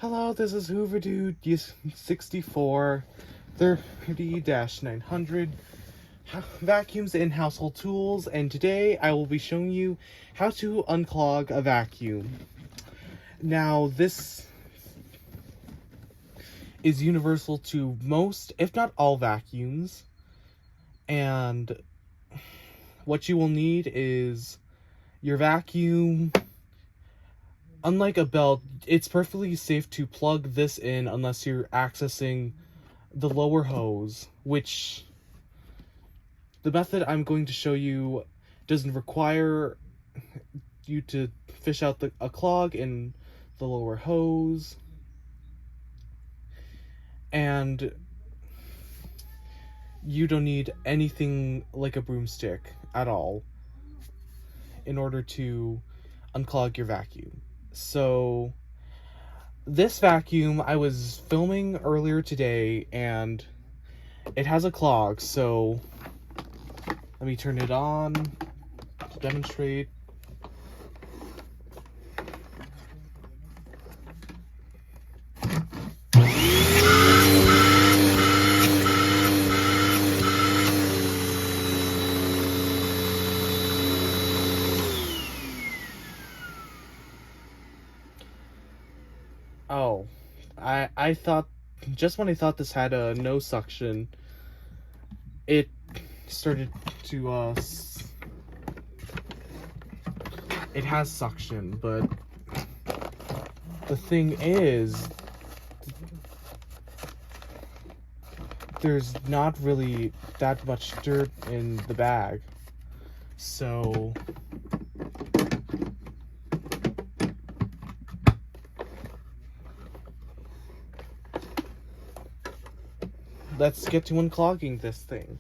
Hello, this is Hoover Dude 64 30-900 vacuums and household tools, and today I will be showing you how to unclog a vacuum. Now, this is universal to most, if not all, vacuums, and what you will need is your vacuum. Unlike a belt, it's perfectly safe to plug this in unless you're accessing the lower hose, which the method I'm going to show you doesn't require you to fish out a clog in the lower hose, and you don't need anything like a broomstick at all in order to unclog your vacuum. So this vacuum, I was filming earlier today and it has a clog, so let me turn it on to demonstrate. Oh, I thought, just when I thought this had a no suction, it started to, it has suction, but the thing is, there's not really that much dirt in the bag, so let's get to unclogging this thing.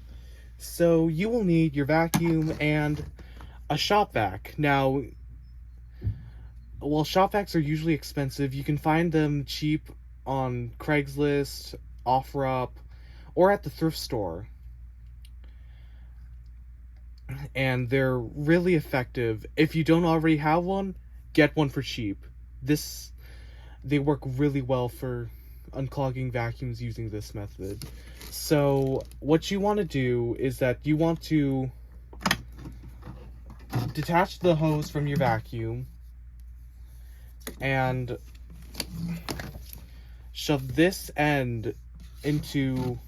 So you will need your vacuum and a shop vac. Now, while shop vacs are usually expensive, you can find them cheap on Craigslist, OfferUp, or at the thrift store. And they're really effective. If you don't already have one, get one for cheap. They work really well for unclogging vacuums using this method. So what you want to do is that you want to detach the hose from your vacuum and shove this end into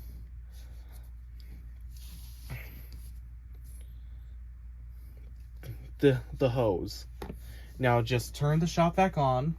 the hose. Now just turn the shop vac on.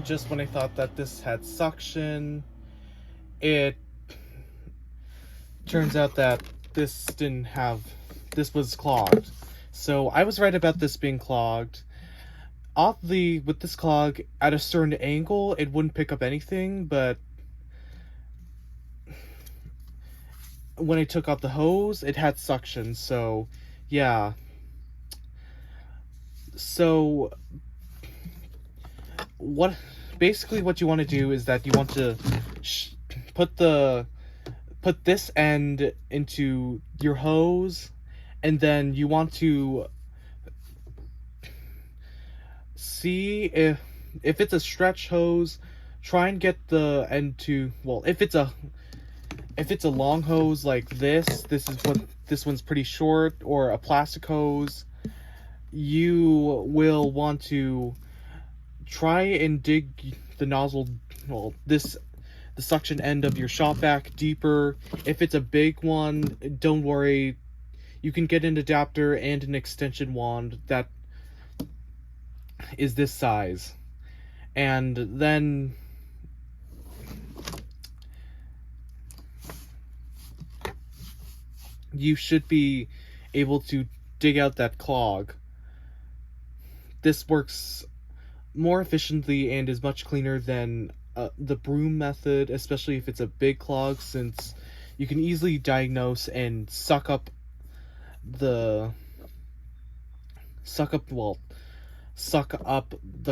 just when I thought that this had suction, it turns out that this was clogged. So I was right about this being clogged. Oddly, with this clog, at a certain angle, it wouldn't pick up anything, but when I took out the hose, it had suction, so yeah. So basically what you want to do is that you want to put this end into your hose, and then you want to see if it's a stretch hose, try and get the end to, well, if it's a long hose like this one's pretty short, or a plastic hose, you will want to try and dig the nozzle, well, the suction end of your shop vac deeper. If it's a big one, don't worry, you can get an adapter and an extension wand that is this size, and then you should be able to dig out that clog. This works more efficiently and is much cleaner than the broom method, especially if it's a big clog, since you can easily diagnose and suck up the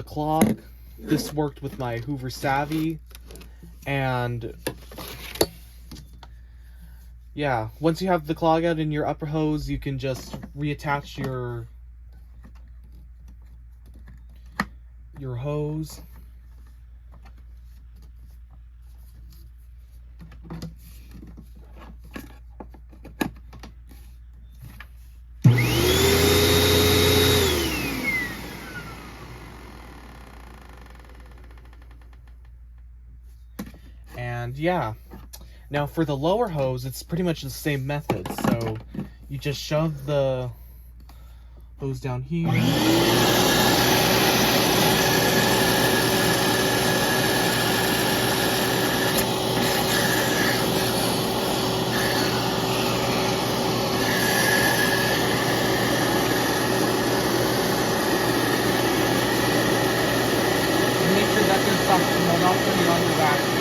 clog. This worked with my Hoover Savvy, and yeah, once you have the clog out in your upper hose, you can just reattach your hose. And yeah, now for the lower hose, it's pretty much the same method. So you just shove the hose down here. And make sure that there's suction while not putting on your vacuum.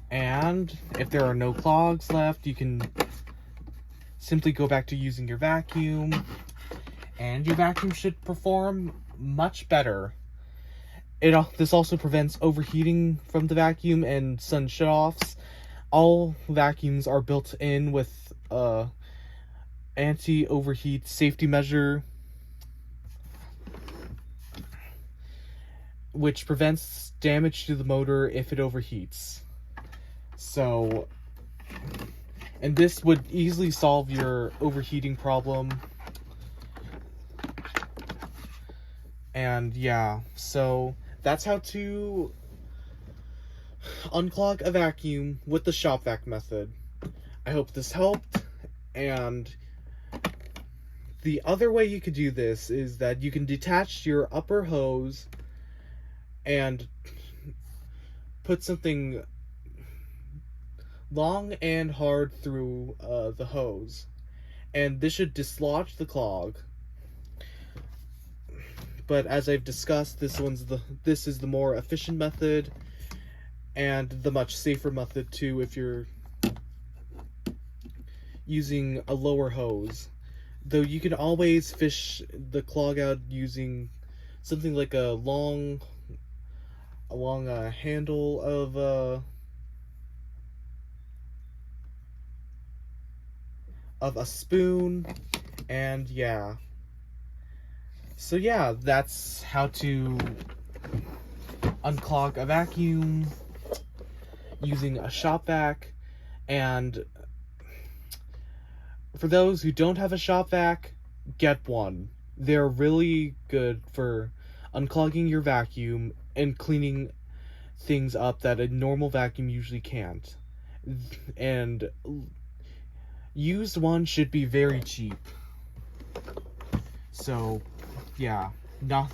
And if there are no clogs left, you can simply go back to using your vacuum, and your vacuum should perform much better. This also prevents overheating from the vacuum and sudden shutoffs. All vacuums are built in with anti-overheat safety measure, which prevents damage to the motor if it overheats. So, and this would easily solve your overheating problem. And yeah, so that's how to unclog a vacuum with the shop vac method. I hope this helped. And the other way you could do this is that you can detach your upper hose and put something long and hard through the hose, and this should dislodge the clog. But as I've discussed, this is the more efficient method, and the much safer method too if you're using a lower hose. Though you can always fish the clog out using something like a long handle of a spoon. And yeah, so yeah, that's how to unclog a vacuum using a shop vac. And for those who don't have a shop vac, get one. They're really good for unclogging your vacuum and cleaning things up that a normal vacuum usually can't. And used ones should be very cheap. So, yeah,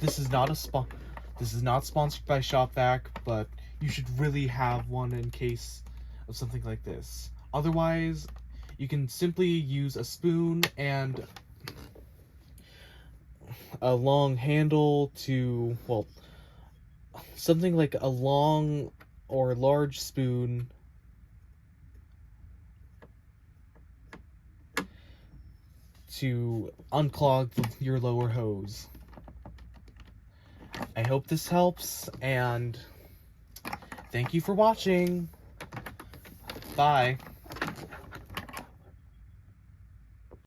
this is not sponsored by ShopVac, but you should really have one in case of something like this. Otherwise, you can simply use a spoon and a long handle to, well, something like a long or large spoon to unclog your lower hose. I hope this helps, and thank you for watching. Bye.